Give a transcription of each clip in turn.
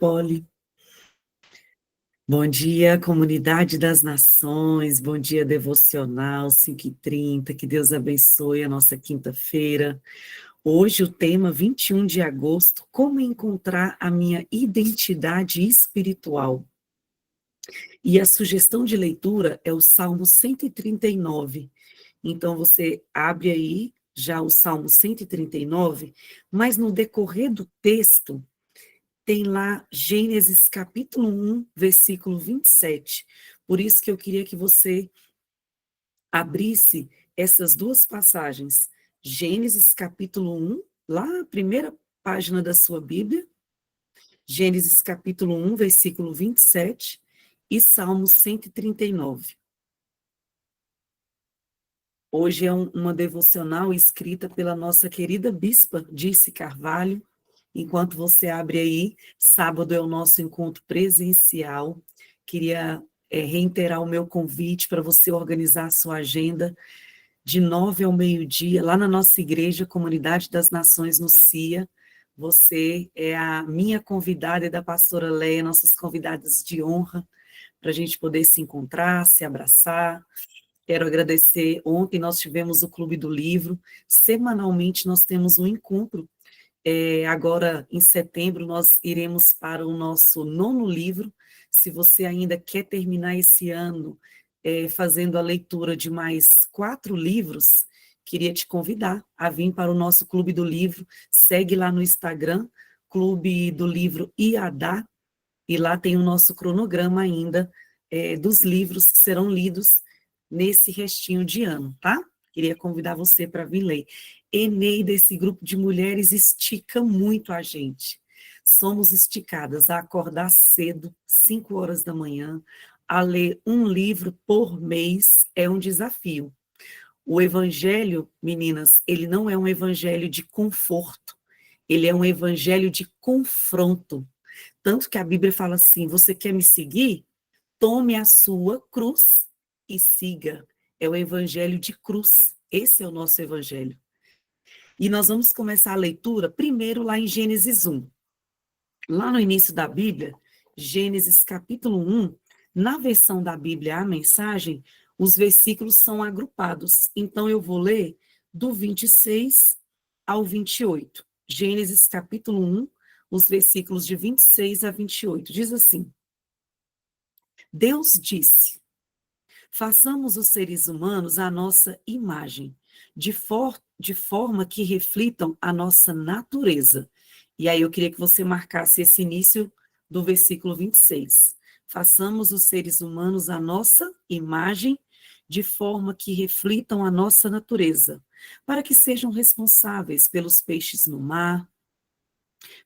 Poli. Bom dia, comunidade das nações, bom dia devocional 5h30, que Deus abençoe a nossa quinta-feira. Hoje o tema 21 de agosto, como encontrar a minha identidade espiritual. E a sugestão de leitura é o Salmo 139. Então você abre aí já o Salmo 139, mas no decorrer do texto, tem lá Gênesis capítulo 1, versículo 27. Por isso que eu queria que você abrisse essas duas passagens. Gênesis capítulo 1, lá a primeira página da sua Bíblia, Gênesis capítulo 1, versículo 27, e Salmo 139. Hoje é uma devocional escrita pela nossa querida bispa Dirce Carvalho. Enquanto você abre aí, sábado é o nosso encontro presencial. Queria reiterar o meu convite para você organizar a sua agenda de 9 ao meio-dia, lá na nossa igreja, Comunidade das Nações, no CIA. Você é a minha convidada e da pastora Leia, nossas convidadas de honra, para a gente poder se encontrar, se abraçar. Quero agradecer, ontem nós tivemos o Clube do Livro, semanalmente nós temos um encontro. Agora, em setembro, nós iremos para o nosso 9º livro. Se você ainda quer terminar esse ano fazendo a leitura de mais 4 livros, queria te convidar a vir para o nosso Clube do Livro. Segue lá no Instagram, Clube do Livro IADA, e lá tem o nosso cronograma ainda dos livros que serão lidos nesse restinho de ano, tá? Queria convidar você para vir ler. Eneida, esse grupo de mulheres estica muito a gente. Somos esticadas a acordar cedo, 5 horas da manhã, a ler um livro por mês é um desafio. O evangelho, meninas, ele não é um evangelho de conforto, ele é um evangelho de confronto. Tanto que a Bíblia fala assim, você quer me seguir? Tome a sua cruz e siga. É o evangelho de cruz. Esse é o nosso evangelho. E nós vamos começar a leitura primeiro lá em Gênesis 1. Lá no início da Bíblia, Gênesis capítulo 1, na versão da Bíblia, a mensagem, os versículos são agrupados. Então eu vou ler do 26 ao 28. Gênesis capítulo 1, os versículos de 26 a 28. Diz assim: Deus disse: façamos os seres humanos à nossa imagem, de forma que reflitam a nossa natureza. E aí eu queria que você marcasse esse início do versículo 26. Façamos os seres humanos à nossa imagem, de forma que reflitam a nossa natureza, para que sejam responsáveis pelos peixes no mar,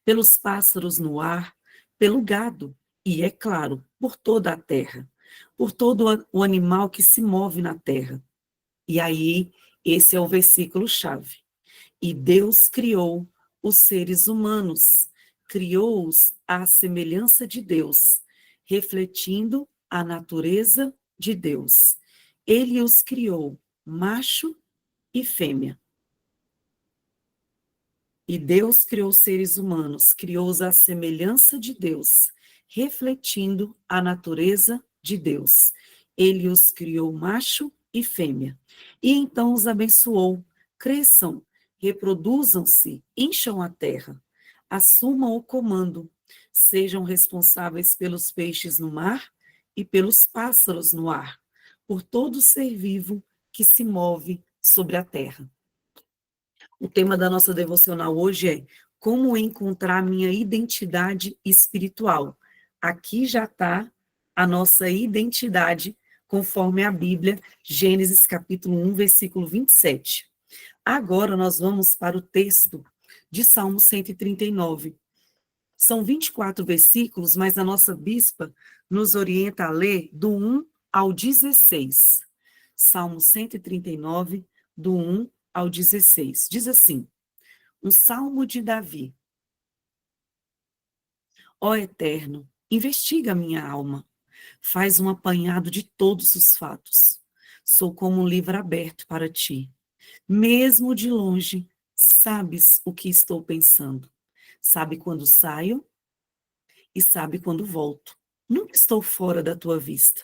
pelos pássaros no ar, pelo gado e, é claro, por toda a terra, por todo o animal que se move na terra. E aí, esse é o versículo-chave. E Deus criou os seres humanos, criou-os à semelhança de Deus, refletindo a natureza de Deus. Ele os criou, macho e fêmea. E Deus criou os seres humanos, criou-os à semelhança de Deus, refletindo a natureza de Deus. Ele os criou macho e fêmea. E então os abençoou. Cresçam, reproduzam-se, encham a terra, assumam o comando, sejam responsáveis pelos peixes no mar e pelos pássaros no ar, por todo ser vivo que se move sobre a terra. O tema da nossa devocional hoje é como encontrar minha identidade espiritual. Aqui já está a nossa identidade, conforme a Bíblia, Gênesis capítulo 1, versículo 27. Agora nós vamos para o texto de Salmo 139. São 24 versículos, mas a nossa bispa nos orienta a ler do 1 ao 16. Salmo 139, do 1 ao 16. Diz assim: um salmo de Davi. Ó Eterno, investiga minha alma, faz um apanhado de todos os fatos. Sou como um livro aberto para ti. Mesmo de longe, sabes o que estou pensando. Sabe quando saio e sabe quando volto. Nunca estou fora da tua vista.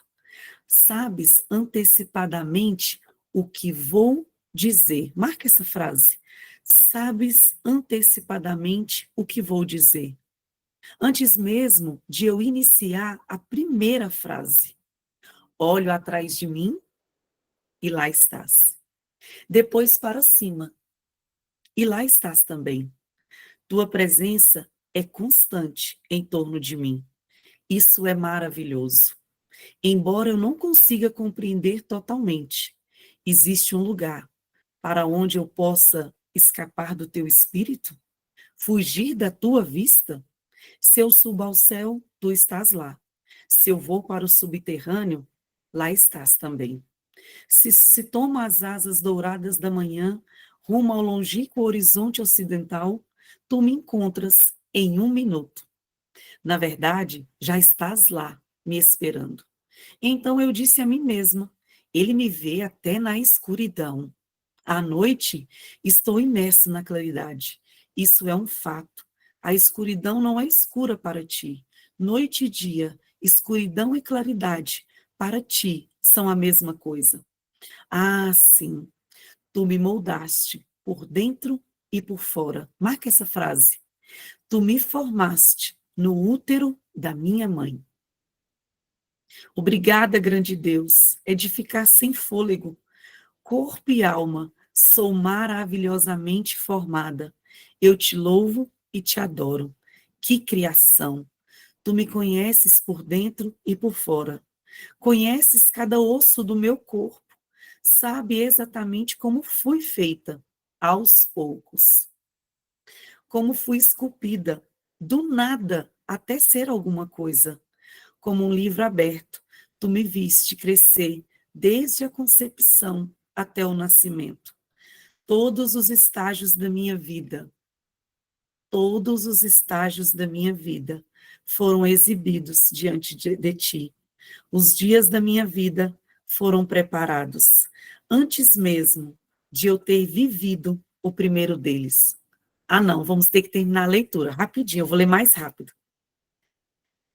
Sabes antecipadamente o que vou dizer. Marca essa frase. Sabes antecipadamente o que vou dizer. Antes mesmo de eu iniciar a primeira frase. Olho atrás de mim e lá estás. Depois para cima e lá estás também. Tua presença é constante em torno de mim. Isso é maravilhoso. Embora eu não consiga compreender totalmente, existe um lugar para onde eu possa escapar do teu espírito? Fugir da tua vista? Se eu subo ao céu, tu estás lá. Se eu vou para o subterrâneo, lá estás também. Se tomo as asas douradas da manhã, rumo ao longínquo horizonte ocidental, tu me encontras em 1 minuto. Na verdade, já estás lá, me esperando. Então eu disse a mim mesma, ele me vê até na escuridão. À noite, estou imerso na claridade. Isso é um fato. A escuridão não é escura para ti. Noite e dia, escuridão e claridade, para ti, são a mesma coisa. Ah, sim, tu me moldaste por dentro e por fora. Marca essa frase. Tu me formaste no útero da minha mãe. Obrigada, grande Deus, é de ficar sem fôlego. Corpo e alma, sou maravilhosamente formada. Eu te louvo e te adoro. Que criação! Tu me conheces por dentro e por fora. Conheces cada osso do meu corpo. Sabe exatamente como fui feita, aos poucos. Como fui esculpida, do nada até ser alguma coisa. Como um livro aberto, tu me viste crescer desde a concepção até o nascimento. Todos os estágios da minha vida, todos os estágios da minha vida foram exibidos diante de ti. Os dias da minha vida foram preparados, antes mesmo de eu ter vivido o primeiro deles. Ah, não, vamos ter que terminar a leitura rapidinho, eu vou ler mais rápido.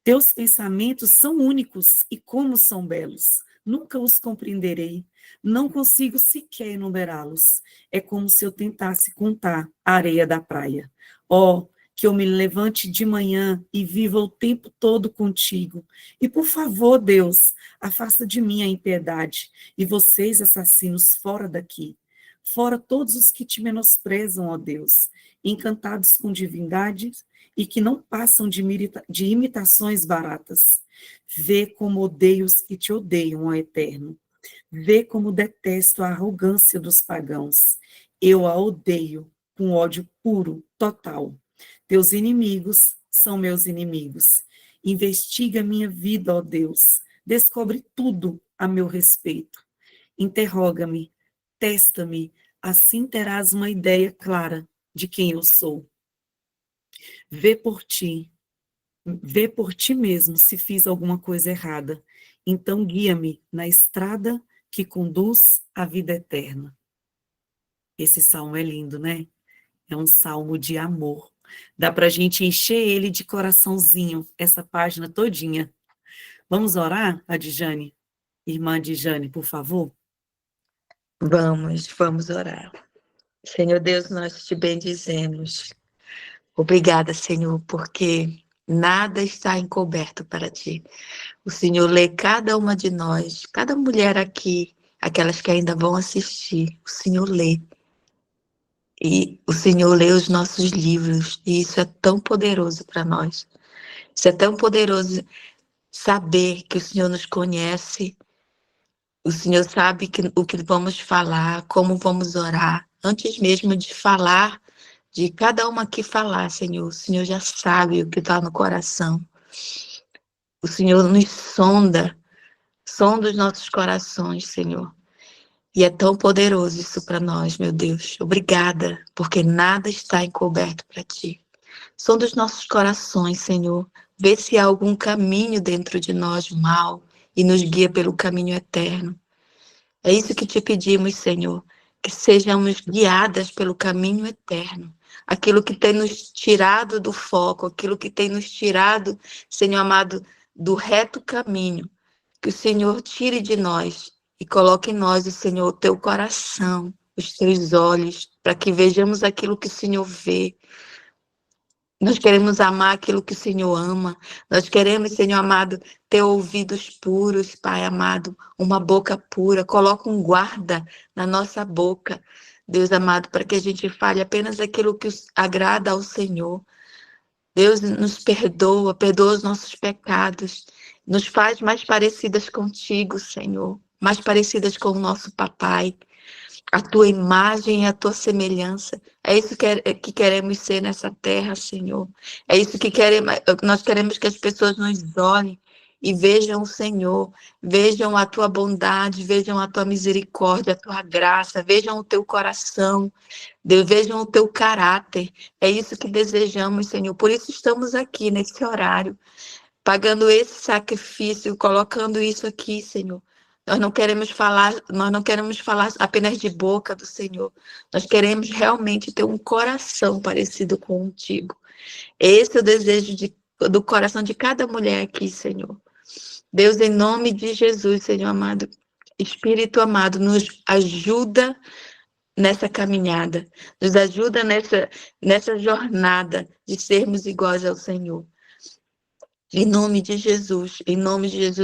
Teus pensamentos são únicos e como são belos. Nunca os compreenderei. Não consigo sequer enumerá-los. É como se eu tentasse contar a areia da praia. Oh, que eu me levante de manhã e viva o tempo todo contigo. E por favor, Deus, afasta de mim a impiedade. E vocês, assassinos, fora daqui. Fora todos os que te menosprezam, ó Deus, encantados com divindades e que não passam de imitações baratas. Vê como odeio os que te odeiam, ó Eterno. Vê como detesto a arrogância dos pagãos. Eu a odeio com ódio puro, total. Teus inimigos são meus inimigos. Investiga minha vida, ó Deus. Descobre tudo a meu respeito. Interroga-me, testa-me, assim terás uma ideia clara de quem eu sou. Vê por ti mesmo se fiz alguma coisa errada. Então guia-me na estrada que conduz à vida eterna. Esse salmo é lindo, né? É um salmo de amor. Dá para a gente encher ele de coraçãozinho, essa página todinha. Vamos orar, Adjane? Irmã Adjane, por favor? Vamos orar. Senhor Deus, nós te bendizemos. Obrigada, Senhor, porque nada está encoberto para ti. O Senhor lê cada uma de nós, cada mulher aqui, aquelas que ainda vão assistir, o Senhor lê. E o Senhor lê os nossos livros, e isso é tão poderoso para nós. Isso é tão poderoso saber que o Senhor nos conhece, o Senhor sabe o que vamos falar, como vamos orar. Antes mesmo de falar, de cada uma aqui falar, Senhor, o Senhor já sabe o que está no coração. O Senhor nos sonda os nossos corações, Senhor. E é tão poderoso isso para nós, meu Deus. Obrigada, porque nada está encoberto para ti. Sonda os nossos corações, Senhor. Vê se há algum caminho dentro de nós mal e nos guia pelo caminho eterno. É isso que te pedimos, Senhor, que sejamos guiadas pelo caminho eterno, aquilo que tem nos tirado do foco, aquilo que tem nos tirado, Senhor amado, do reto caminho. Que o Senhor tire de nós e coloque em nós, Senhor, o teu coração, os teus olhos, para que vejamos aquilo que o Senhor vê. Nós queremos amar aquilo que o Senhor ama. Nós queremos, Senhor amado, ter ouvidos puros, Pai amado, uma boca pura. Coloca um guarda na nossa boca, Deus amado, para que a gente fale apenas aquilo que agrada ao Senhor. Deus nos perdoa, perdoa os nossos pecados, nos faz mais parecidas contigo, Senhor, mais parecidas com o nosso papai, a tua imagem e a tua semelhança. É isso que queremos ser nessa terra, Senhor. É isso que nós queremos que as pessoas nos olhem e vejam o Senhor, vejam a tua bondade, vejam a tua misericórdia, a tua graça, vejam o teu coração, Deus, vejam o teu caráter. É isso que desejamos, Senhor. Por isso estamos aqui nesse horário, pagando esse sacrifício, colocando isso aqui, Senhor. Nós não queremos falar apenas de boca do Senhor. Nós queremos realmente ter um coração parecido contigo. Esse é o desejo do coração de cada mulher aqui, Senhor. Deus, em nome de Jesus, Senhor amado, Espírito amado, nos ajuda nessa caminhada, nos ajuda nessa jornada de sermos iguais ao Senhor. Em nome de Jesus,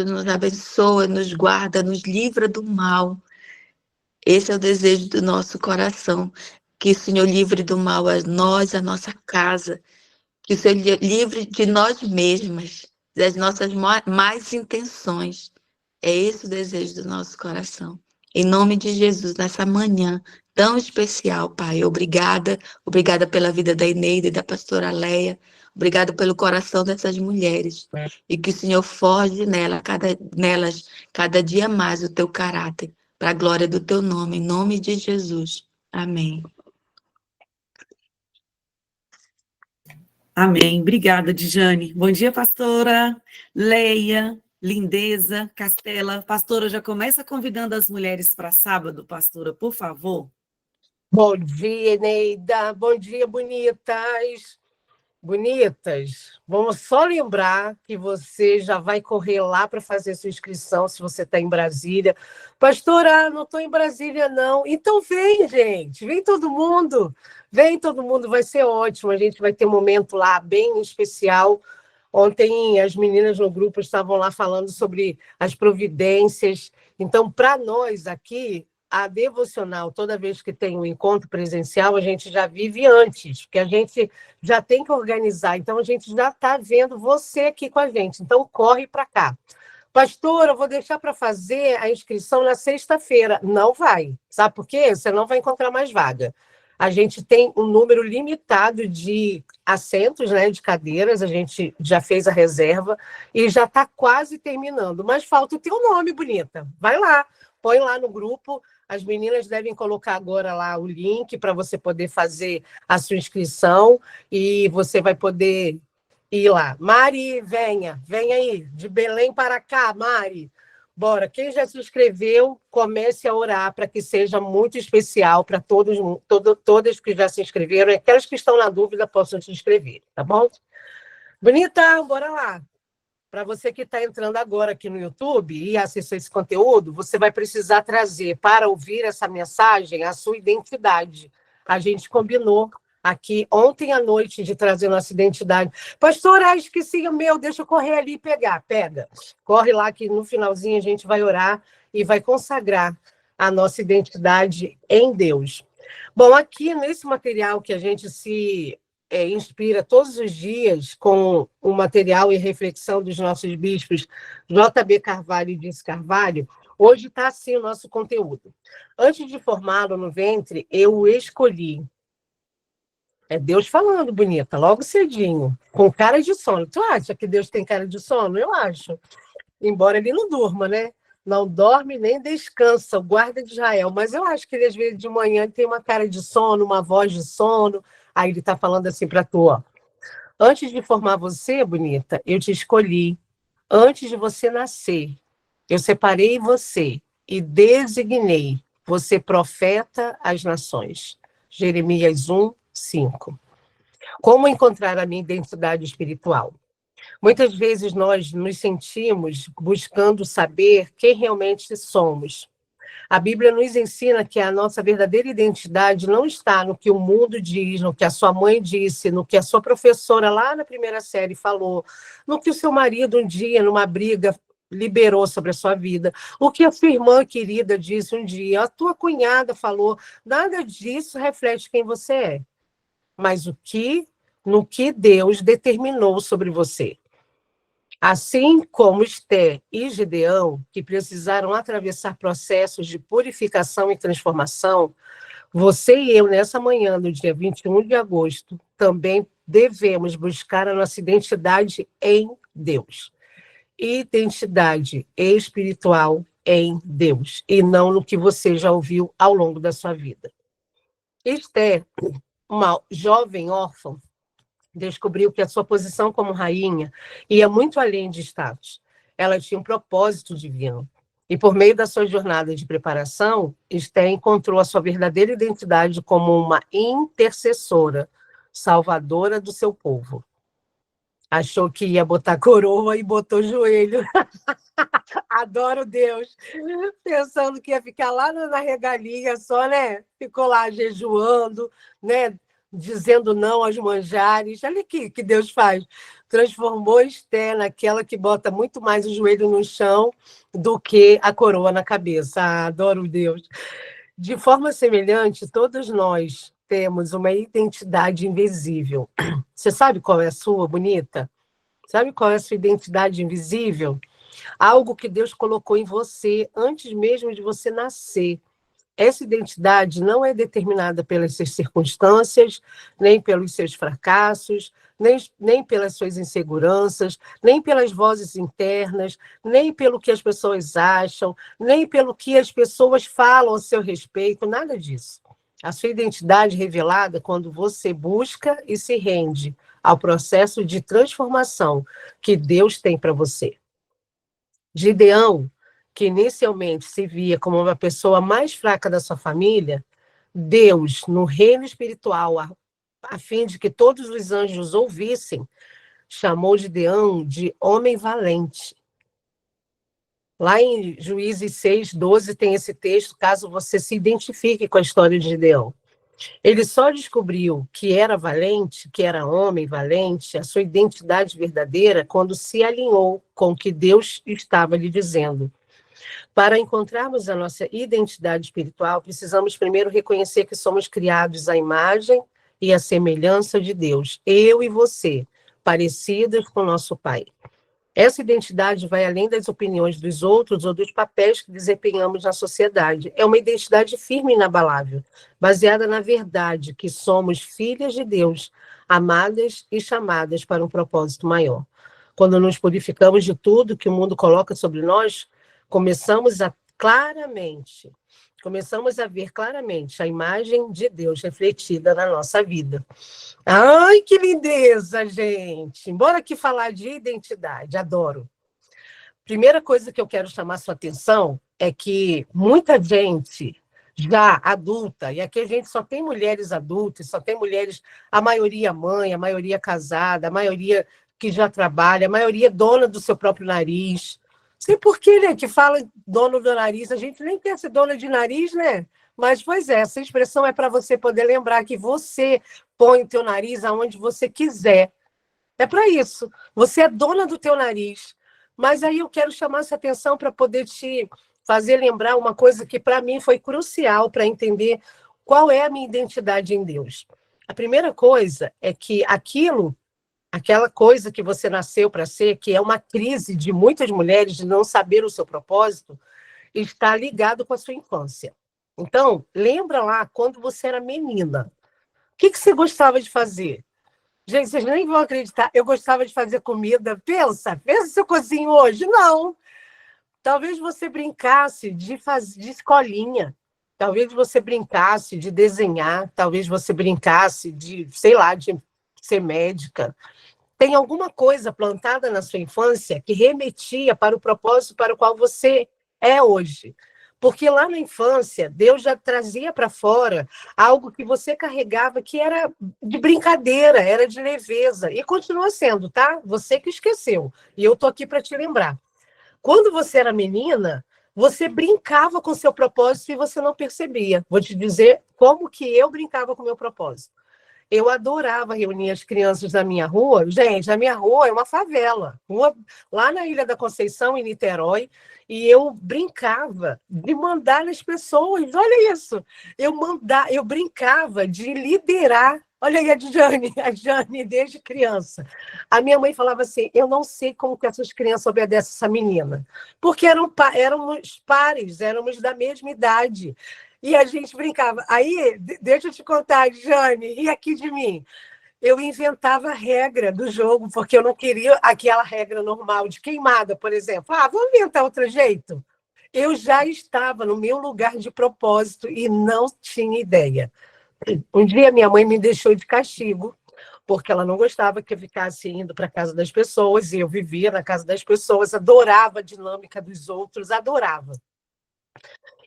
nos abençoa, nos guarda, nos livra do mal. Esse é o desejo do nosso coração, que o Senhor livre do mal a nós, a nossa casa, que o Senhor livre de nós mesmas, das nossas más intenções. É esse o desejo do nosso coração. Em nome de Jesus, nessa manhã tão especial, Pai, obrigada pela vida da Eneida e da pastora Leia, obrigada pelo coração dessas mulheres, e que o Senhor forge nelas cada dia mais o teu caráter, para a glória do teu nome, em nome de Jesus. Amém. Amém. Obrigada, Djane. Bom dia, pastora Leia, Lindeza, Castela. Pastora, já começa convidando as mulheres para sábado, pastora, por favor. Bom dia, Eneida. Bom dia, bonitas. Bonitas, vamos só lembrar que você já vai correr lá para fazer sua inscrição, se você está em Brasília. Pastora, não estou em Brasília, não. Então vem, gente, vem todo mundo. Vem todo mundo, vai ser ótimo. A gente vai ter um momento lá bem especial. Ontem as meninas no grupo estavam lá falando sobre as providências. Então, para nós aqui, a devocional, toda vez que tem um encontro presencial, a gente já vive antes, porque a gente já tem que organizar. Então, a gente já está vendo você aqui com a gente. Então, corre para cá. Pastora, eu vou deixar para fazer a inscrição na sexta-feira. Não vai. Sabe por quê? Você não vai encontrar mais vaga. A gente tem um número limitado de assentos, né, de cadeiras, a gente já fez a reserva e já está quase terminando. Mas falta o teu nome, bonita. Vai lá, põe lá no grupo. As meninas devem colocar agora lá o link para você poder fazer a sua inscrição e você vai poder ir lá. Mari, venha aí, de Belém para cá, Mari. Bora, quem já se inscreveu, comece a orar para que seja muito especial para todas que já se inscreveram e aquelas que estão na dúvida possam se inscrever, tá bom? Bonita, bora lá. Para você que está entrando agora aqui no YouTube e acessar esse conteúdo, você vai precisar trazer para ouvir essa mensagem a sua identidade. A gente combinou aqui ontem à noite de trazer nossa identidade. Pastora, esqueci o meu, deixa eu correr ali e pegar. Pega. Corre lá que no finalzinho a gente vai orar e vai consagrar a nossa identidade em Deus. Bom, aqui nesse material que a gente se inspira todos os dias com o material e reflexão dos nossos bispos J.B. Carvalho e Disse Carvalho, hoje está assim o nosso conteúdo. Antes de formá-lo no ventre, eu o escolhi. É Deus falando, bonita, logo cedinho, com cara de sono. Tu acha que Deus tem cara de sono? Eu acho. Embora ele não durma, né? Não dorme nem descansa, o guarda de Israel. Mas eu acho que ele, às vezes, de manhã, tem uma cara de sono, uma voz de sono. Aí ele está falando assim para tu, ó. Antes de formar você, bonita, eu te escolhi. Antes de você nascer, eu separei você e designei você profeta às nações. Jeremias 1, 5. Como encontrar a minha identidade espiritual? Muitas vezes nós nos sentimos buscando saber quem realmente somos. A Bíblia nos ensina que a nossa verdadeira identidade não está no que o mundo diz, no que a sua mãe disse, no que a sua professora lá na primeira série falou, no que o seu marido um dia, numa briga, liberou sobre a sua vida, o que a sua irmã querida disse um dia, a tua cunhada falou, nada disso reflete quem você é, mas no que Deus determinou sobre você. Assim como Esté e Gideão, que precisaram atravessar processos de purificação e transformação, você e eu, nessa manhã, no dia 21 de agosto, também devemos buscar a nossa identidade em Deus. Identidade espiritual em Deus, e não no que você já ouviu ao longo da sua vida. Esté, uma jovem órfã, descobriu que a sua posição como rainha ia muito além de status. Ela tinha um propósito divino. E por meio da sua jornada de preparação, Esté encontrou a sua verdadeira identidade como uma intercessora, salvadora do seu povo. Achou que ia botar coroa e botou joelho. Adoro Deus. Pensando que ia ficar lá na regalia só, né? Ficou lá jejuando, né? Dizendo não aos manjares. Olha aqui que Deus faz. Transformou Esté naquela que bota muito mais o joelho no chão do que a coroa na cabeça. Adoro Deus. De forma semelhante, todos nós temos uma identidade invisível. Você sabe qual é a sua, bonita? Sabe qual é a sua identidade invisível? Algo que Deus colocou em você antes mesmo de você nascer. Essa identidade não é determinada pelas suas circunstâncias, nem pelos seus fracassos, nem pelas suas inseguranças, nem pelas vozes internas, nem pelo que as pessoas acham, nem pelo que as pessoas falam a seu respeito, nada disso. A sua identidade é revelada quando você busca e se rende ao processo de transformação que Deus tem para você. Gideão, que inicialmente se via como uma pessoa mais fraca da sua família, Deus, no reino espiritual, a fim de que todos os anjos ouvissem, chamou Gideão de homem valente. Lá em Juízes 6:12 tem esse texto, caso você se identifique com a história de Gideão. Ele só descobriu que era valente, que era homem valente, a sua identidade verdadeira, quando se alinhou com o que Deus estava lhe dizendo. Para encontrarmos a nossa identidade espiritual, precisamos primeiro reconhecer que somos criados à imagem e à semelhança de Deus, eu e você, parecidas com nosso Pai. Essa identidade vai além das opiniões dos outros ou dos papéis que desempenhamos na sociedade. É uma identidade firme e inabalável, baseada na verdade que somos filhas de Deus, amadas e chamadas para um propósito maior. Quando nos purificamos de tudo que o mundo coloca sobre nós, começamos a ver claramente a imagem de Deus refletida na nossa vida. Ai, que lindeza, gente! Bora aqui falar de identidade, adoro. Primeira coisa que eu quero chamar sua atenção é que muita gente já adulta, e aqui a gente só tem mulheres adultas, só tem mulheres, a maioria mãe, a maioria casada, a maioria que já trabalha, a maioria dona do seu próprio nariz. Sei por que, né, que fala dono do nariz, a gente nem quer ser dona de nariz, né? Mas, pois é, essa expressão é para você poder lembrar que você põe o teu nariz aonde você quiser. É para isso. Você é dona do teu nariz. Mas aí eu quero chamar essa atenção para poder te fazer lembrar uma coisa que para mim foi crucial para entender qual é a minha identidade em Deus. A primeira coisa é que aquela coisa que você nasceu para ser, que é uma crise de muitas mulheres de não saber o seu propósito, está ligado com a sua infância. Então, lembra lá quando você era menina. O que você gostava de fazer? Gente, vocês nem vão acreditar. Eu gostava de fazer comida. Pensa se eu cozinho hoje. Não. Talvez você brincasse de escolinha. Talvez você brincasse de desenhar. Talvez você brincasse de, sei lá, de ser médica. Tem alguma coisa plantada na sua infância que remetia para o propósito para o qual você é hoje. Porque lá na infância, Deus já trazia para fora algo que você carregava que era de brincadeira, era de leveza. E continua sendo, tá? Você que esqueceu. E eu tô aqui para te lembrar. Quando você era menina, você brincava com seu propósito e você não percebia. Vou te dizer como que eu brincava com o meu propósito. Eu adorava reunir as crianças da minha rua. Gente, a minha rua é uma favela. Rua lá na Ilha da Conceição, em Niterói. E eu brincava de mandar nas pessoas. Olha isso. Eu brincava de liderar. Olha aí a Jane desde criança. A minha mãe falava assim, eu não sei como que essas crianças obedecem essa menina. Porque éramos pares, éramos da mesma idade. E a gente brincava. Aí, deixa eu te contar, Jane, ri aqui de mim. Eu inventava a regra do jogo, porque eu não queria aquela regra normal de queimada, por exemplo. Ah, vamos inventar outro jeito? Eu já estava no meu lugar de propósito e não tinha ideia. Um dia minha mãe me deixou de castigo, porque ela não gostava que eu ficasse indo para a casa das pessoas, e eu vivia na casa das pessoas, adorava a dinâmica dos outros, adorava.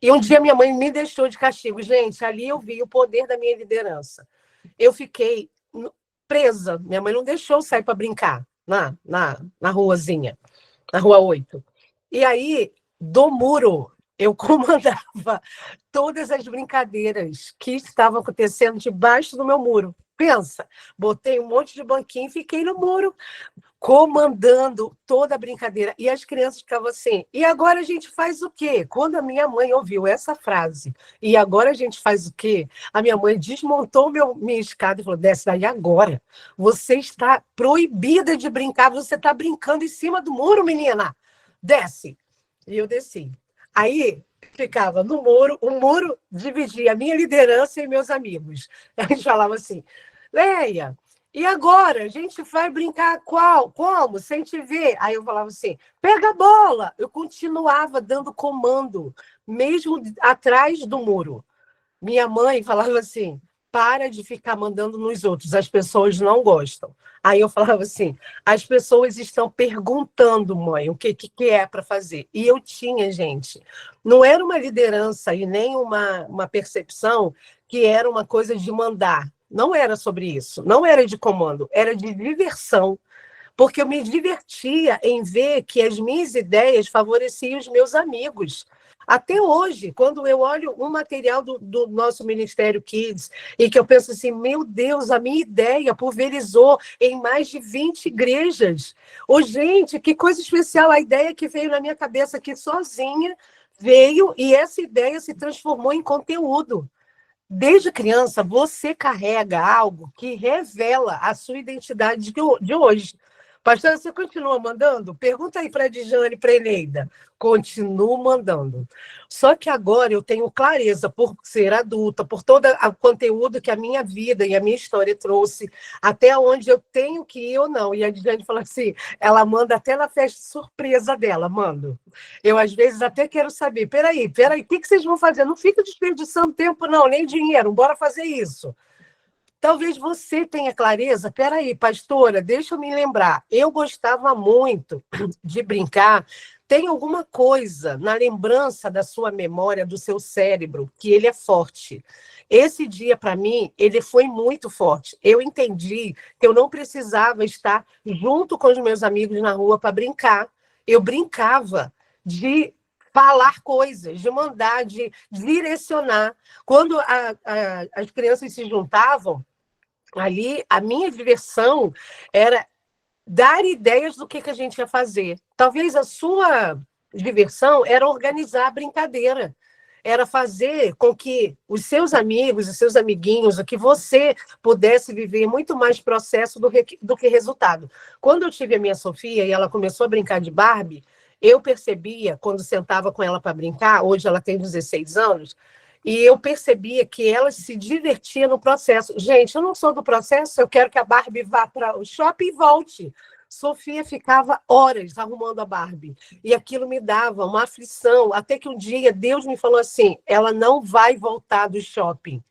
E um dia minha mãe me deixou de castigo. Gente, ali eu vi o poder da minha liderança. Eu fiquei presa. Minha mãe não deixou eu sair para brincar na ruazinha, na Rua 8. E aí, do muro, eu comandava todas as brincadeiras que estavam acontecendo debaixo do meu muro. Pensa, botei um monte de banquinho e fiquei no muro, comandando toda a brincadeira. E as crianças ficavam assim, e agora a gente faz o quê? Quando a minha mãe ouviu essa frase, e agora a gente faz o quê? A minha mãe desmontou minha escada e falou, desce daí agora. Você está proibida de brincar, você está brincando em cima do muro, menina. Desce. E eu desci. Aí ficava no muro, o muro dividia a minha liderança e meus amigos. A gente falava assim, Leia, e agora? A gente vai brincar qual? Como? Sem te ver. Aí eu falava assim, pega a bola. Eu continuava dando comando, mesmo atrás do muro. Minha mãe falava assim, para de ficar mandando nos outros, as pessoas não gostam. Aí eu falava assim, as pessoas estão perguntando, mãe, o que é para fazer. E eu tinha, gente, não era uma liderança e nem uma percepção que era uma coisa de mandar. Não era sobre isso, não era de comando, era de diversão, porque eu me divertia em ver que as minhas ideias favoreciam os meus amigos. Até hoje, quando eu olho um material do nosso Ministério Kids e que eu penso assim, meu Deus, a minha ideia pulverizou em mais de 20 igrejas. Ô, gente, que coisa especial, a ideia que veio na minha cabeça aqui sozinha veio e essa ideia se transformou em conteúdo. Desde criança, você carrega algo que revela a sua identidade de hoje. Pastora, você continua mandando? Pergunta aí para a Dijane e para a Eneida. Continuo mandando. Só que agora eu tenho clareza, por ser adulta, por todo o conteúdo que a minha vida e a minha história trouxe, até onde eu tenho que ir ou não. E a Dijane fala assim, ela manda até na festa surpresa dela, mando. Eu, às vezes, até quero saber, peraí, o que vocês vão fazer? Não fica desperdiçando tempo, não, nem dinheiro, bora fazer isso. Talvez você tenha clareza. Peraí, pastora, deixa eu me lembrar. Eu gostava muito de brincar. Tem alguma coisa na lembrança da sua memória, do seu cérebro, que ele é forte. Esse dia, para mim, ele foi muito forte. Eu entendi que eu não precisava estar junto com os meus amigos na rua para brincar. Eu brincava de falar coisas, de mandar, de direcionar. Quando as crianças se juntavam, ali, a minha diversão era dar ideias do que a gente ia fazer. Talvez a sua diversão era organizar a brincadeira, era fazer com que os seus amigos e seus amiguinhos, o que você pudesse viver muito mais processo do que resultado. Quando eu tive a minha Sofia e ela começou a brincar de Barbie, eu percebia, quando sentava com ela para brincar, hoje ela tem 16 anos, e eu percebia que ela se divertia no processo. Gente, eu não sou do processo, eu quero que a Barbie vá para o shopping e volte. Sofia ficava horas arrumando a Barbie. E aquilo me dava uma aflição. Até que um dia Deus me falou assim, ela não vai voltar do shopping.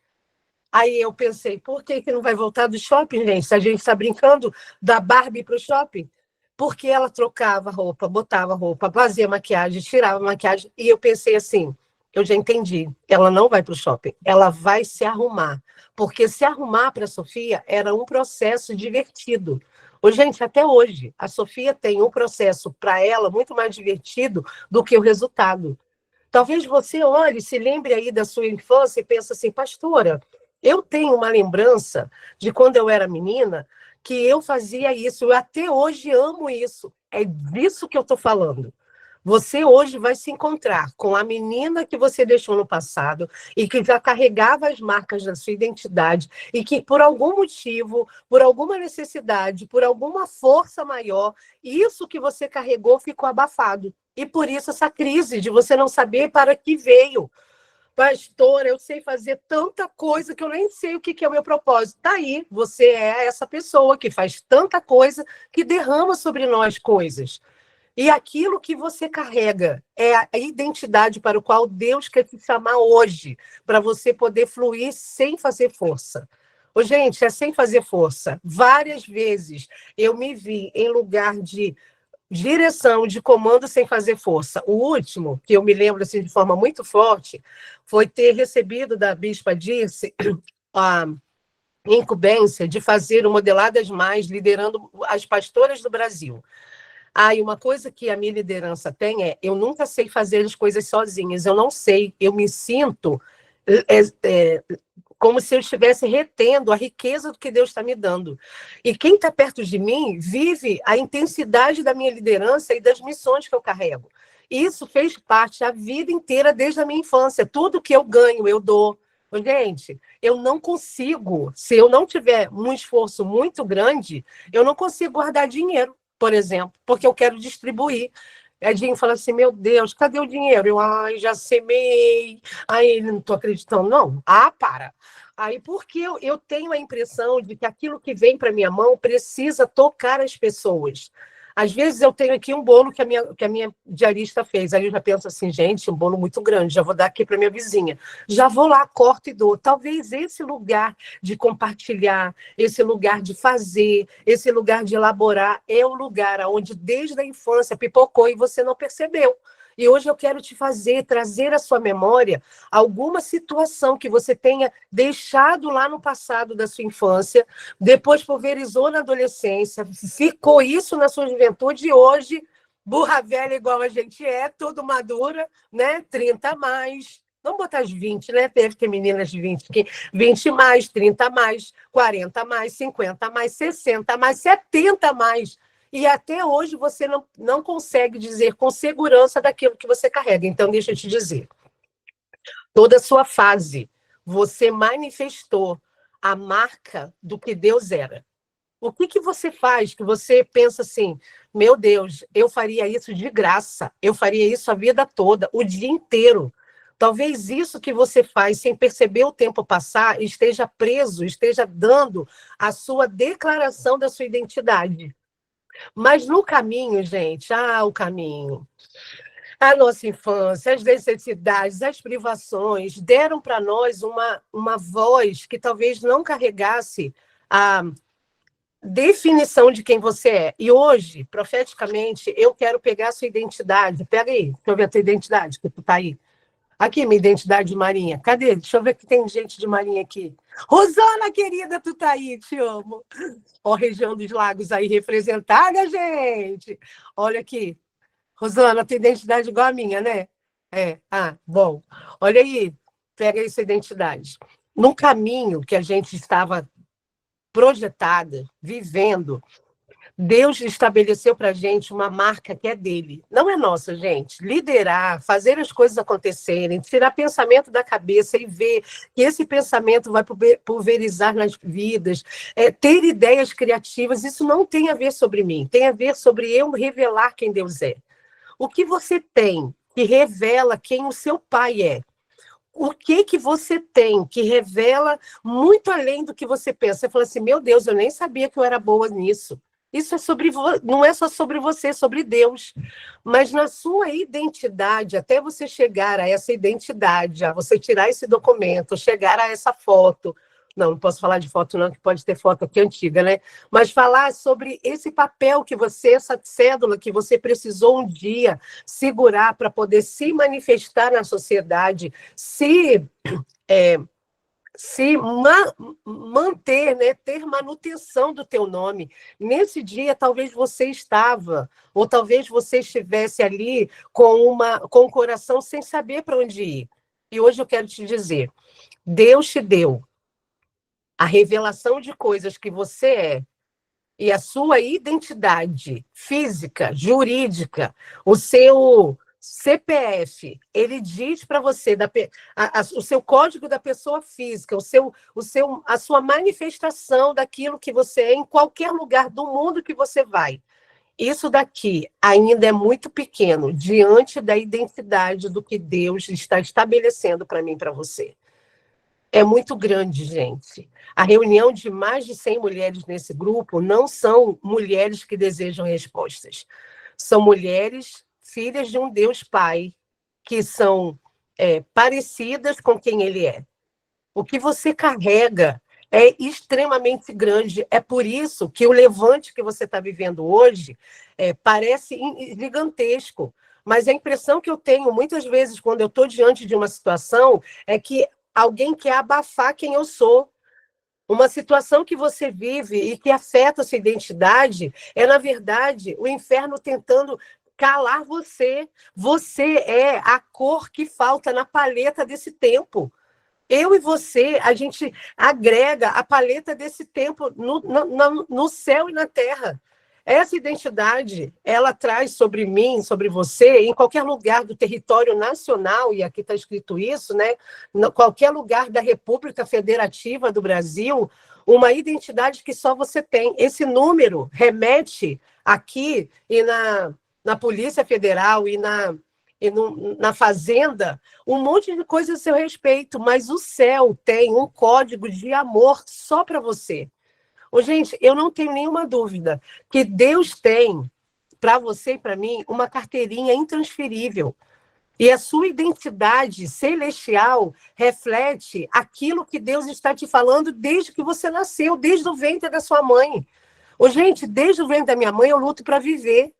Aí eu pensei, por que não vai voltar do shopping, gente? Se a gente está brincando da Barbie para o shopping. Porque ela trocava roupa, botava roupa, fazia maquiagem, tirava maquiagem. E eu pensei assim, eu já entendi. Ela não vai para o shopping, ela vai se arrumar. Porque se arrumar para a Sofia era um processo divertido. Ô, gente, até hoje, a Sofia tem um processo para ela muito mais divertido do que o resultado. Talvez você olhe, se lembre aí da sua infância e pense assim, pastora, eu tenho uma lembrança de quando eu era menina que eu fazia isso, eu até hoje amo isso. É disso que eu estou falando. Você hoje vai se encontrar com a menina que você deixou no passado e que já carregava as marcas da sua identidade e que, por algum motivo, por alguma necessidade, por alguma força maior, isso que você carregou ficou abafado. E por isso essa crise de você não saber para que veio. Pastor, eu sei fazer tanta coisa que eu nem sei o que é o meu propósito. Tá aí, você é essa pessoa que faz tanta coisa que derrama sobre nós coisas. E aquilo que você carrega é a identidade para o qual Deus quer te chamar hoje, para você poder fluir sem fazer força. Ô, gente, é sem fazer força. Várias vezes eu me vi em lugar de direção, de comando sem fazer força. O último, que eu me lembro assim, de forma muito forte, foi ter recebido da Bispa Dirce a incumbência de fazer o Modeladas Mais, liderando as pastoras do Brasil. E uma coisa que a minha liderança tem é, eu nunca sei fazer as coisas sozinhas, eu não sei, eu me sinto como se eu estivesse retendo a riqueza do que Deus está me dando. E quem está perto de mim vive a intensidade da minha liderança e das missões que eu carrego. Isso fez parte a vida inteira, desde a minha infância. Tudo que eu ganho, eu dou. Gente, eu não consigo, se eu não tiver um esforço muito grande, eu não consigo guardar dinheiro, por exemplo, porque eu quero distribuir. Edinho fala assim, meu Deus, cadê o dinheiro? Eu, já semei. Aí, não estou acreditando, não. Para. Aí, porque eu tenho a impressão de que aquilo que vem para minha mão precisa tocar as pessoas. Às vezes eu tenho aqui um bolo que a minha diarista fez. Aí eu já penso assim, gente, um bolo muito grande, já vou dar aqui para minha vizinha. Já vou lá, corto e dou. Talvez esse lugar de compartilhar, esse lugar de fazer, esse lugar de elaborar, é o lugar onde desde a infância pipocou e você não percebeu. E hoje eu quero te trazer à sua memória alguma situação que você tenha deixado lá no passado da sua infância, depois pulverizou na adolescência, ficou isso na sua juventude e hoje, burra velha igual a gente é, tudo madura, né? 30 a mais. Vamos botar as 20, né? Deve ter meninas de 20 mais, 30 mais, 40 mais, 50 mais, 60 mais, 70 mais. E até hoje você não consegue dizer com segurança daquilo que você carrega. Então, deixa eu te dizer. Toda a sua fase, você manifestou a marca do que Deus era. O que você faz que você pensa assim, meu Deus, eu faria isso de graça, eu faria isso a vida toda, o dia inteiro. Talvez isso que você faz sem perceber o tempo passar esteja preso, esteja dando a sua declaração da sua identidade. Mas no caminho, gente, o caminho, a nossa infância, as necessidades, as privações, deram para nós uma voz que talvez não carregasse a definição de quem você é. E hoje, profeticamente, eu quero pegar a sua identidade. Pega aí, deixa eu ver a tua identidade, que tu tá aí. Aqui, minha identidade de Marinha. Cadê? Deixa eu ver que tem gente de Marinha aqui. Rosana, querida, tu tá aí, te amo. Ó, região dos lagos aí representada, gente. Olha aqui. Rosana, tua identidade igual a minha, né? Bom. Olha aí, pega aí sua identidade. No caminho que a gente estava projetada, vivendo, Deus estabeleceu para a gente uma marca que é dele. Não é nossa, gente. Liderar, fazer as coisas acontecerem, tirar pensamento da cabeça e ver que esse pensamento vai pulverizar nas vidas, ter ideias criativas, isso não tem a ver sobre mim, tem a ver sobre eu revelar quem Deus é. O que você tem que revela quem o seu pai é? O que você tem que revela muito além do que você pensa? Você fala assim, meu Deus, eu nem sabia que eu era boa nisso. Isso é não é só sobre você, é sobre Deus. Mas na sua identidade, até você chegar a essa identidade, a você tirar esse documento, chegar a essa foto, Não posso falar de foto não, que pode ter foto aqui antiga, né? Mas falar sobre esse papel que você, essa cédula que você precisou um dia segurar para poder se manifestar na sociedade, manter, né, ter manutenção do teu nome. Nesse dia, talvez você estava, ou talvez você estivesse ali com o coração sem saber para onde ir. E hoje eu quero te dizer, Deus te deu a revelação de coisas que você é e a sua identidade física, jurídica, o seu CPF, ele diz para você o seu código da pessoa física, a sua manifestação daquilo que você é em qualquer lugar do mundo que você vai. Isso daqui ainda é muito pequeno diante da identidade do que Deus está estabelecendo para mim e para você. É muito grande, gente. A reunião de mais de 100 mulheres nesse grupo não são mulheres que desejam respostas. São mulheres filhas de um Deus Pai, que são parecidas com quem Ele é. O que você carrega é extremamente grande. É por isso que o levante que você está vivendo hoje parece gigantesco. Mas a impressão que eu tenho, muitas vezes, quando eu estou diante de uma situação, é que alguém quer abafar quem eu sou. Uma situação que você vive e que afeta a sua identidade é, na verdade, o inferno tentando calar você. Você é a cor que falta na paleta desse tempo. Eu e você, a gente agrega a paleta desse tempo no céu e na terra. Essa identidade, ela traz sobre mim, sobre você, em qualquer lugar do território nacional, e aqui está escrito isso, né? Em qualquer lugar da República Federativa do Brasil, uma identidade que só você tem. Esse número remete aqui e na Polícia Federal e na Fazenda, um monte de coisa a seu respeito, mas o céu tem um código de amor só para você. Gente, eu não tenho nenhuma dúvida que Deus tem, para você e para mim, uma carteirinha intransferível. E a sua identidade celestial reflete aquilo que Deus está te falando desde que você nasceu, desde o ventre da sua mãe. Gente, desde o ventre da minha mãe, eu luto para viver.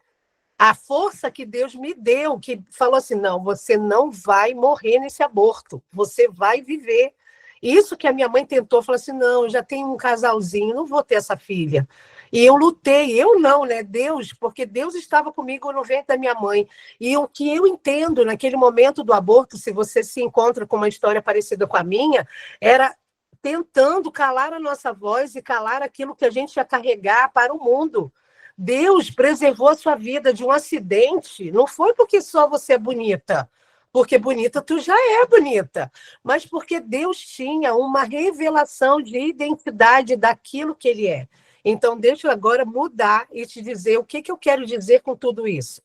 A força que Deus me deu, que falou assim, não, você não vai morrer nesse aborto, você vai viver. Isso que a minha mãe tentou, falou assim, não, já tenho um casalzinho, não vou ter essa filha. E eu lutei, eu não, né? Deus, porque Deus estava comigo no ventre da minha mãe. E o que eu entendo naquele momento do aborto, se você se encontra com uma história parecida com a minha, era tentando calar a nossa voz e calar aquilo que a gente ia carregar para o mundo. Deus preservou a sua vida de um acidente, não foi porque só você é bonita, porque bonita tu já é bonita, mas porque Deus tinha uma revelação de identidade daquilo que Ele é. Então, deixa eu agora mudar e te dizer o que eu quero dizer com tudo isso.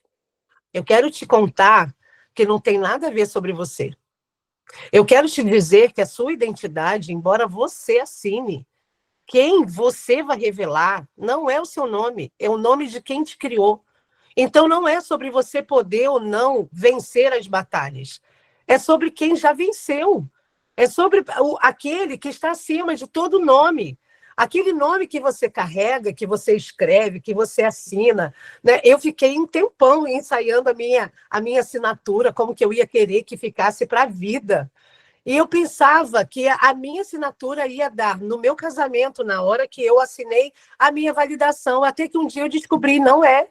Eu quero te contar que não tem nada a ver sobre você. Eu quero te dizer que a sua identidade, embora você assine, quem você vai revelar não é o seu nome, é o nome de quem te criou. Então, não é sobre você poder ou não vencer as batalhas. É sobre quem já venceu. É sobre aquele que está acima de todo nome. Aquele nome que você carrega, que você escreve, que você assina. Né? Eu fiquei um tempão ensaiando a minha assinatura, como que eu ia querer que ficasse para a vida. E eu pensava que a minha assinatura ia dar no meu casamento, na hora que eu assinei a minha validação, até que um dia eu descobri, não é.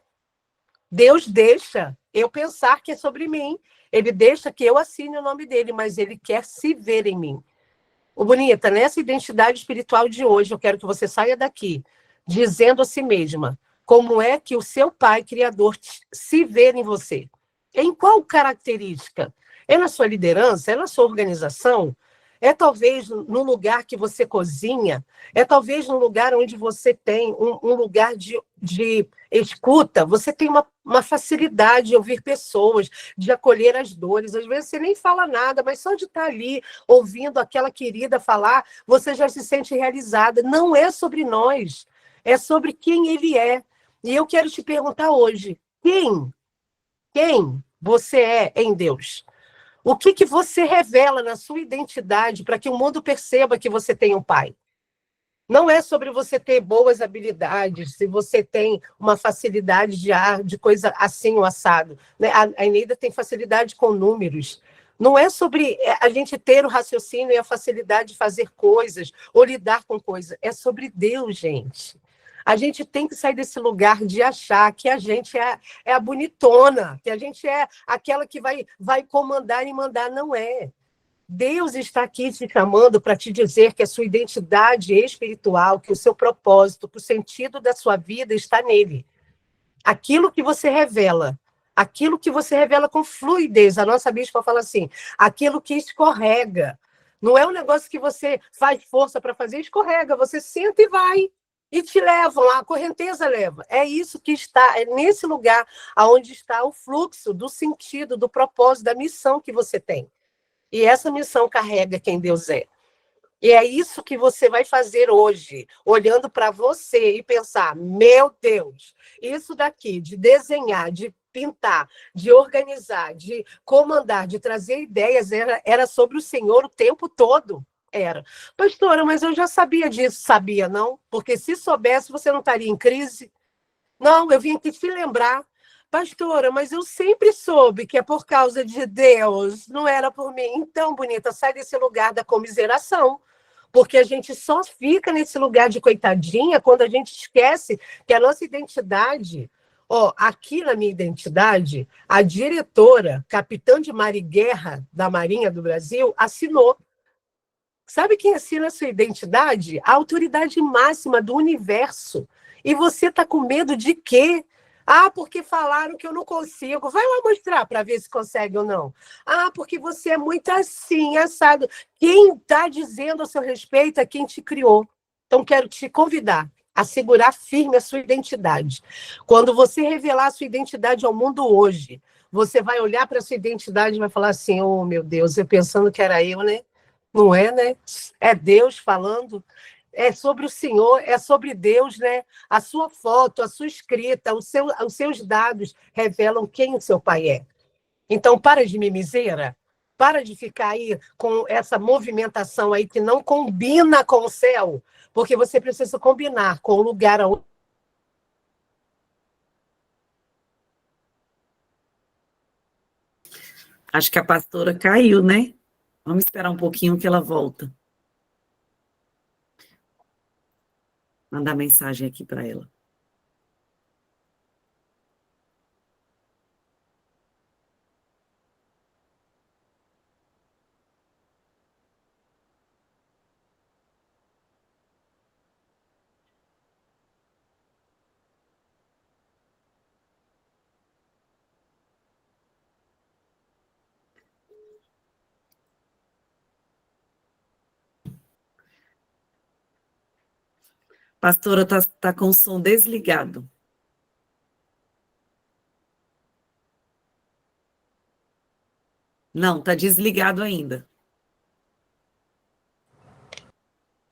Deus deixa eu pensar que é sobre mim. Ele deixa que eu assine o nome dele, mas ele quer se ver em mim. Bonita, nessa identidade espiritual de hoje, eu quero que você saia daqui dizendo a si mesma como é que o seu Pai Criador se vê em você. Em qual característica? É na sua liderança? É na sua organização? É talvez no lugar que você cozinha? É talvez no lugar onde você tem um lugar de escuta? Você tem uma facilidade de ouvir pessoas, de acolher as dores. Às vezes você nem fala nada, mas só de estar ali ouvindo aquela querida falar, você já se sente realizada. Não é sobre nós, é sobre quem ele é. E eu quero te perguntar hoje, quem você é em Deus? O que você revela na sua identidade para que o mundo perceba que você tem um pai? Não é sobre você ter boas habilidades, se você tem uma facilidade de coisa assim, o assado. Né? A Eneida tem facilidade com números. Não é sobre a gente ter o raciocínio e a facilidade de fazer coisas ou lidar com coisas. É sobre Deus, gente. A gente tem que sair desse lugar de achar que a gente é a bonitona, que a gente é aquela que vai comandar e mandar. Não é. Deus está aqui te chamando para te dizer que a sua identidade espiritual, que o seu propósito, que o sentido da sua vida está nele. Aquilo que você revela com fluidez. A nossa bispa fala assim, aquilo que escorrega. Não é um negócio que você faz força para fazer, escorrega. Você senta e vai. E te levam, a correnteza leva. É isso que está, é nesse lugar onde está o fluxo do sentido, do propósito, da missão que você tem. E essa missão carrega quem Deus é. E é isso que você vai fazer hoje, olhando para você e pensar, meu Deus, isso daqui, de desenhar, de pintar, de organizar, de comandar, de trazer ideias, era sobre o Senhor o tempo todo. Era. Pastora, mas eu já sabia disso. Sabia, não? Porque se soubesse, você não estaria em crise. Não, eu vim aqui te lembrar. Pastora, mas eu sempre soube que é por causa de Deus, não era por mim. Então, bonita, sai desse lugar da comiseração, porque a gente só fica nesse lugar de coitadinha quando a gente esquece que a nossa identidade... Ó, aqui na minha identidade, a diretora, capitã de mar e guerra da Marinha do Brasil, assinou. Sabe quem assina a sua identidade? A autoridade máxima do universo. E você está com medo de quê? Ah, porque falaram que eu não consigo. Vai lá mostrar para ver se consegue ou não. Ah, porque você é muito assim, assado. Quem está dizendo a seu respeito é quem te criou. Então, quero te convidar a segurar firme a sua identidade. Quando você revelar a sua identidade ao mundo hoje, você vai olhar para a sua identidade e vai falar assim, oh, meu Deus, eu pensando que era eu, né? Não é, né? É Deus falando. É sobre o Senhor, é sobre Deus, né? A sua foto, a sua escrita, os seus dados revelam quem o seu pai é. Então, para de mimiseira, para de ficar aí com essa movimentação aí que não combina com o céu, porque você precisa combinar com o lugar onde... Acho que a pastora caiu, né? Vamos esperar um pouquinho que ela volta. Mandar mensagem aqui para ela. Pastora, tá com o som desligado. Não, tá desligado ainda.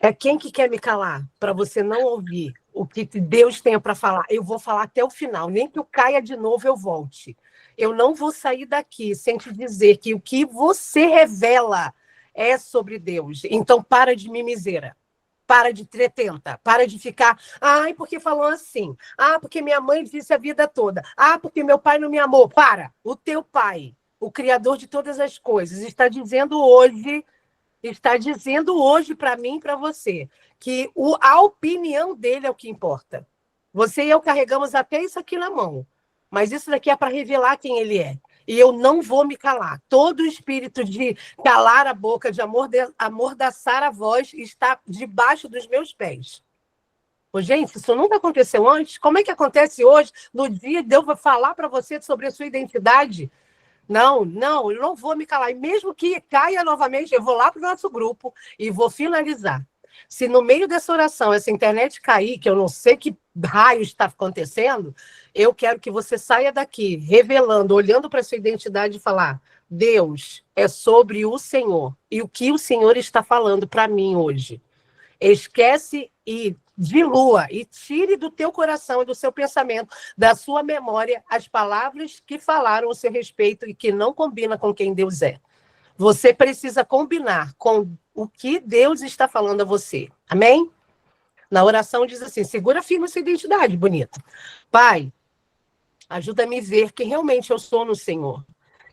É quem que quer me calar para você não ouvir o que Deus tem para falar. Eu vou falar até o final, nem que eu caia de novo, eu volte. Eu não vou sair daqui sem te dizer que o que você revela é sobre Deus. Então, para de mimiseira. Para de tretenta, para de ficar, ai, porque falou assim, ah, porque minha mãe disse a vida toda, ah, porque meu pai não me amou. Para, o teu pai, o Criador de todas as coisas, está dizendo hoje para mim e para você, que a opinião dele é o que importa. Você e eu carregamos até isso aqui na mão, mas isso daqui é para revelar quem ele é. E eu não vou me calar. Todo o espírito de calar a boca, de amordaçar a voz, está debaixo dos meus pés. Pô, gente, isso nunca aconteceu antes? Como é que acontece hoje, no dia de eu falar para você sobre a sua identidade? Não, eu não vou me calar. E mesmo que caia novamente, eu vou lá para o nosso grupo e vou finalizar. Se no meio dessa oração essa internet cair, que eu não sei que raio está acontecendo, eu quero que você saia daqui revelando, olhando para a sua identidade e falar, Deus, é sobre o Senhor. E o que o Senhor está falando para mim hoje? Esquece e dilua e tire do teu coração e do seu pensamento, da sua memória, as palavras que falaram a seu respeito e que não combinam com quem Deus é. Você precisa combinar com o que Deus está falando a você. Amém? Na oração diz assim, segura firme essa identidade, bonita. Pai, ajuda-me a ver quem realmente eu sou no Senhor.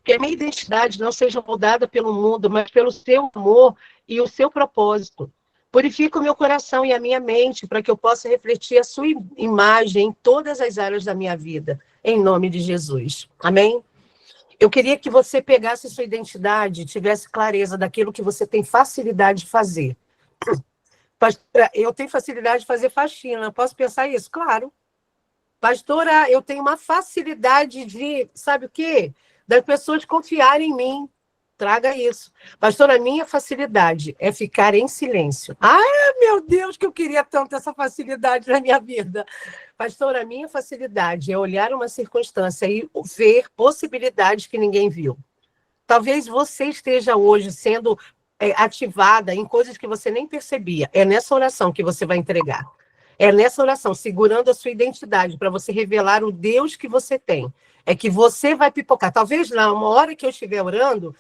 Que a minha identidade não seja moldada pelo mundo, mas pelo seu amor e o seu propósito. Purifica o meu coração e a minha mente para que eu possa refletir a sua imagem em todas as áreas da minha vida, em nome de Jesus. Amém? Eu queria que você pegasse sua identidade, tivesse clareza daquilo que você tem facilidade de fazer. Pastora, eu tenho facilidade de fazer faxina, posso pensar isso? Claro. Pastora, eu tenho uma facilidade de, sabe o quê? Das pessoas confiarem em mim. Traga isso. Pastora, a minha facilidade é ficar em silêncio. Ai, meu Deus, que eu queria tanto essa facilidade na minha vida. Pastora, a minha facilidade é olhar uma circunstância e ver possibilidades que ninguém viu. Talvez você esteja hoje sendo ativada em coisas que você nem percebia. É nessa oração que você vai entregar. É nessa oração, segurando a sua identidade, para você revelar o Deus que você tem. É que você vai pipocar. Talvez lá, uma hora que eu estiver orando,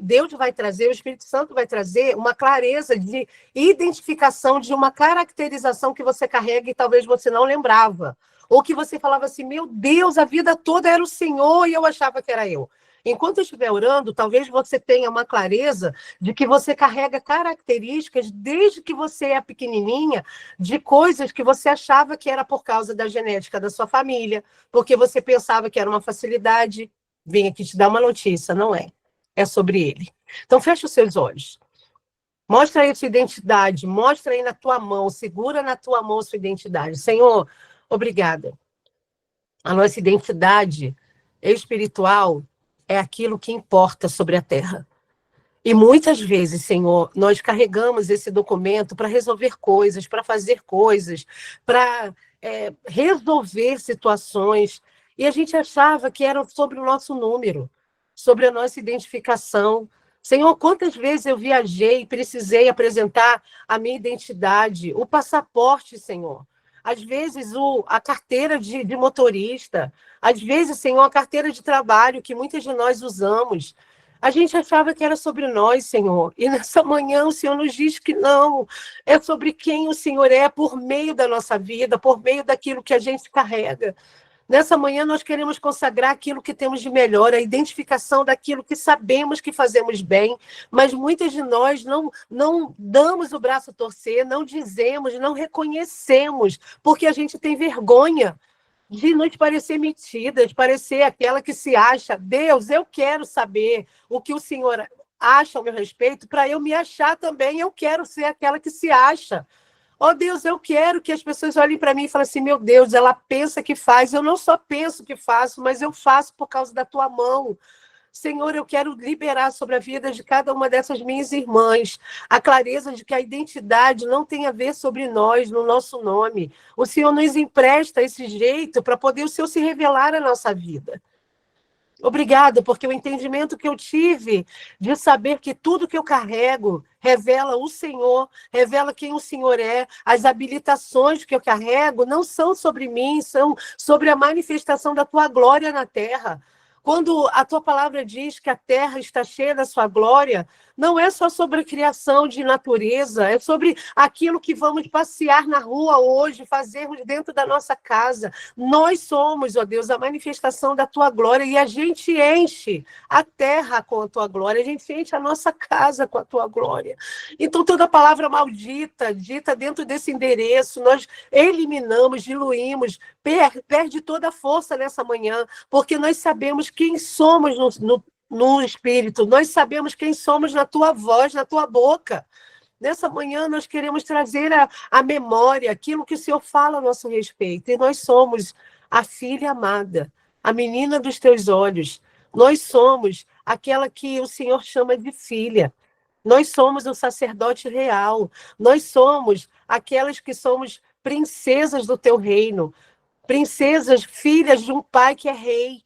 Deus vai trazer, o Espírito Santo vai trazer uma clareza de identificação, de uma caracterização que você carrega e talvez você não lembrava. Ou que você falava assim, meu Deus, a vida toda era o Senhor e eu achava que era eu. Enquanto eu estiver orando, talvez você tenha uma clareza de que você carrega características, desde que você é pequenininha, de coisas que você achava que era por causa da genética da sua família, porque você pensava que era uma facilidade. Vim aqui te dar uma notícia, não é. É sobre ele. Então, fecha os seus olhos. Mostra aí a sua identidade, mostra aí na tua mão, segura na tua mão a sua identidade. Senhor, obrigada. A nossa identidade espiritual é aquilo que importa sobre a terra. E muitas vezes, Senhor, nós carregamos esse documento para resolver coisas, para fazer coisas, para resolver situações. E a gente achava que era sobre o nosso número, sobre a nossa identificação. Senhor, quantas vezes eu viajei e precisei apresentar a minha identidade, o passaporte, Senhor. Às vezes, a carteira de motorista. Às vezes, Senhor, a carteira de trabalho que muitas de nós usamos. A gente achava que era sobre nós, Senhor. E nessa manhã o Senhor nos diz que não. É sobre quem o Senhor é por meio da nossa vida, por meio daquilo que a gente carrega. Nessa manhã nós queremos consagrar aquilo que temos de melhor, a identificação daquilo que sabemos que fazemos bem, mas muitas de nós não damos o braço a torcer, não dizemos, não reconhecemos, porque a gente tem vergonha de nos parecer metida, de parecer aquela que se acha. Deus, eu quero saber o que o Senhor acha ao meu respeito, para eu me achar também, eu quero ser aquela que se acha. Oh, Deus, eu quero que as pessoas olhem para mim e falem assim, meu Deus, ela pensa que faz. Eu não só penso que faço, mas eu faço por causa da tua mão. Senhor, eu quero liberar sobre a vida de cada uma dessas minhas irmãs a clareza de que a identidade não tem a ver sobre nós, no nosso nome. O Senhor nos empresta esse jeito para poder o Senhor se revelar na nossa vida. Obrigada, porque o entendimento que eu tive de saber que tudo que eu carrego revela o Senhor, revela quem o Senhor é, as habilitações que eu carrego não são sobre mim, são sobre a manifestação da tua glória na terra. Quando a tua palavra diz que a terra está cheia da sua glória, não é só sobre a criação de natureza, é sobre aquilo que vamos passear na rua hoje, fazermos dentro da nossa casa. Nós somos, ó Deus, a manifestação da tua glória e a gente enche a terra com a tua glória, a gente enche a nossa casa com a tua glória. Então, toda palavra maldita, dita dentro desse endereço, nós eliminamos, diluímos, perde toda a força nessa manhã, porque nós sabemos quem somos no Espírito, nós sabemos quem somos na tua voz, na tua boca. Nessa manhã nós queremos trazer a memória, aquilo que o Senhor fala a nosso respeito, e nós somos a filha amada, a menina dos teus olhos, nós somos aquela que o Senhor chama de filha, nós somos o sacerdote real, nós somos aquelas que somos princesas do teu reino, princesas, filhas de um pai que é rei.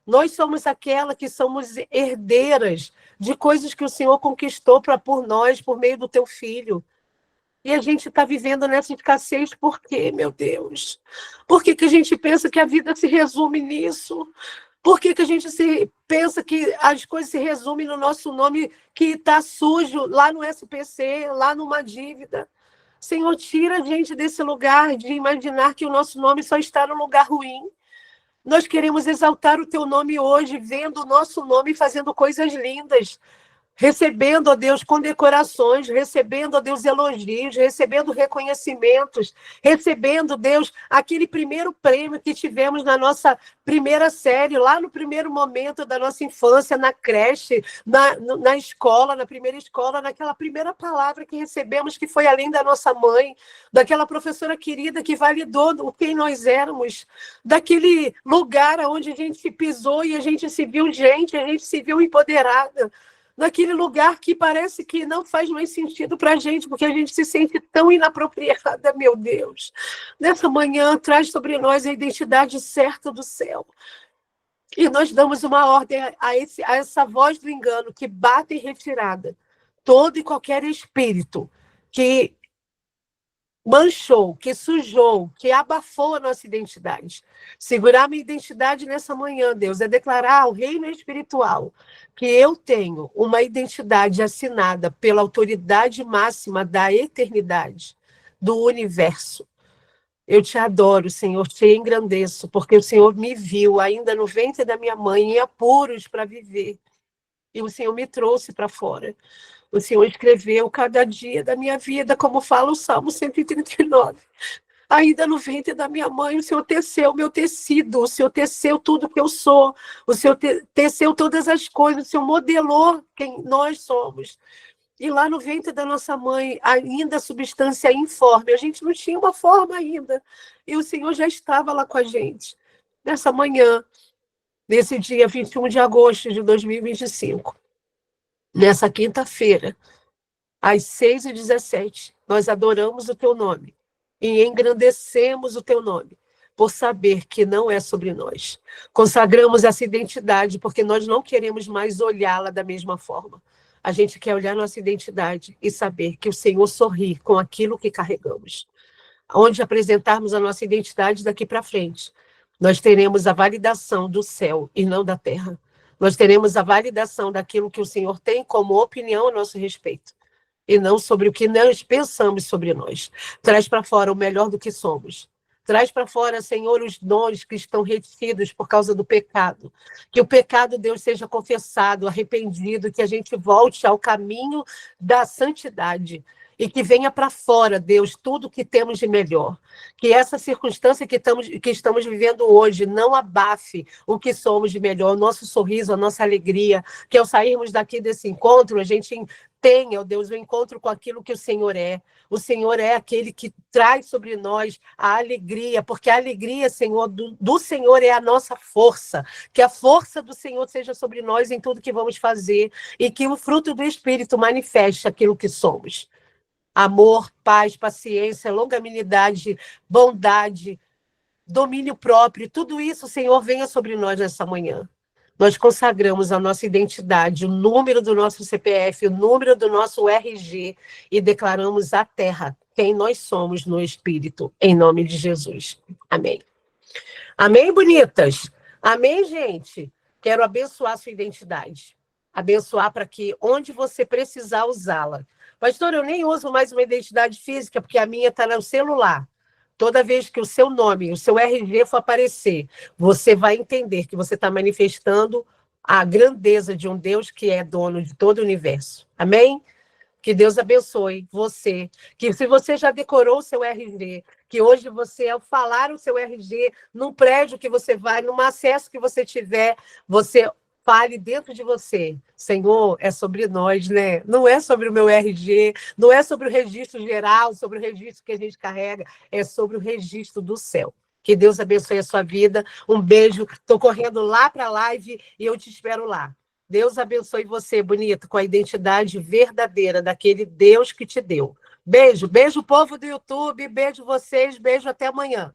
Nós somos aquela que somos herdeiras de coisas que o Senhor conquistou por nós, por meio do teu filho. E a gente está vivendo nessa escassez por quê, meu Deus? Por que a gente pensa que a vida se resume nisso? Por que a gente pensa que as coisas se resumem no nosso nome que está sujo lá no SPC, lá numa dívida? Senhor, tira a gente desse lugar de imaginar que o nosso nome só está no lugar ruim. Nós queremos exaltar o teu nome hoje, vendo o nosso nome fazendo coisas lindas, recebendo, ó Deus, condecorações, recebendo, ó Deus, elogios, recebendo reconhecimentos, recebendo, Deus, aquele primeiro prêmio que tivemos na nossa primeira série, lá no primeiro momento da nossa infância, na creche, na escola, na primeira escola, naquela primeira palavra que recebemos, que foi além da nossa mãe, daquela professora querida que validou o quem nós éramos, daquele lugar onde a gente se pisou e a gente se viu gente, a gente se viu empoderada, naquele lugar que parece que não faz mais sentido para a gente, porque a gente se sente tão inapropriada, meu Deus. Nessa manhã, traz sobre nós a identidade certa do céu. E nós damos uma ordem a essa voz do engano que bate em retirada. Todo e qualquer espírito que manchou, que sujou, que abafou a nossa identidade. Segurar minha identidade nessa manhã, Deus, é declarar ao reino espiritual que eu tenho uma identidade assinada pela autoridade máxima da eternidade, do universo. Eu te adoro, Senhor, te engrandeço, porque o Senhor me viu ainda no ventre da minha mãe em apuros para viver. E o Senhor me trouxe para fora. O Senhor escreveu cada dia da minha vida, como fala o Salmo 139. Ainda no ventre da minha mãe, o Senhor teceu meu tecido, o Senhor teceu tudo que eu sou, o Senhor teceu todas as coisas, o Senhor modelou quem nós somos. E lá no ventre da nossa mãe, ainda substância informe, a gente não tinha uma forma ainda. E o Senhor já estava lá com a gente. Nessa manhã, nesse dia 21 de agosto de 2025. Nessa quinta-feira, às 6h17, nós adoramos o teu nome e engrandecemos o teu nome, por saber que não é sobre nós. Consagramos essa identidade, porque nós não queremos mais olhá-la da mesma forma. A gente quer olhar nossa identidade e saber que o Senhor sorri com aquilo que carregamos. Onde apresentarmos a nossa identidade daqui para frente, nós teremos a validação do céu e não da terra. Nós teremos a validação daquilo que o Senhor tem como opinião a nosso respeito, e não sobre o que nós pensamos sobre nós. Traz para fora o melhor do que somos. Traz para fora, Senhor, os dons que estão retidos por causa do pecado. Que o pecado, Deus, seja confessado, arrependido, que a gente volte ao caminho da santidade. E que venha para fora, Deus, tudo que temos de melhor. Que essa circunstância que estamos vivendo hoje não abafe o que somos de melhor, o nosso sorriso, a nossa alegria. Que ao sairmos daqui desse encontro, a gente tenha, ó Deus, o encontro com aquilo que o Senhor é. O Senhor é aquele que traz sobre nós a alegria, porque a alegria, Senhor, do Senhor é a nossa força. Que a força do Senhor seja sobre nós em tudo que vamos fazer e que o fruto do Espírito manifeste aquilo que somos. Amor, paz, paciência, longanimidade, bondade, domínio próprio, tudo isso, Senhor, venha sobre nós nessa manhã. Nós consagramos a nossa identidade, o número do nosso CPF, o número do nosso RG e declaramos à terra quem nós somos no Espírito, em nome de Jesus. Amém. Amém, bonitas? Amém, gente? Quero abençoar a sua identidade. Abençoar para que onde você precisar usá-la. Pastor, eu nem uso mais uma identidade física, porque a minha está no celular. Toda vez que o seu nome, o seu RG for aparecer, você vai entender que você está manifestando a grandeza de um Deus que é dono de todo o universo. Amém? Que Deus abençoe você. Que se você já decorou o seu RG, que hoje você, ao falar o seu RG, num prédio que você vai, num acesso que você tiver, você fale dentro de você. Senhor, é sobre nós, né? Não é sobre o meu RG, não é sobre o registro geral, sobre o registro que a gente carrega, é sobre o registro do céu. Que Deus abençoe a sua vida. Um beijo. Estou correndo lá para a live e eu te espero lá. Deus abençoe você, bonito, com a identidade verdadeira daquele Deus que te deu. Beijo, beijo, povo do YouTube, beijo vocês, beijo até amanhã.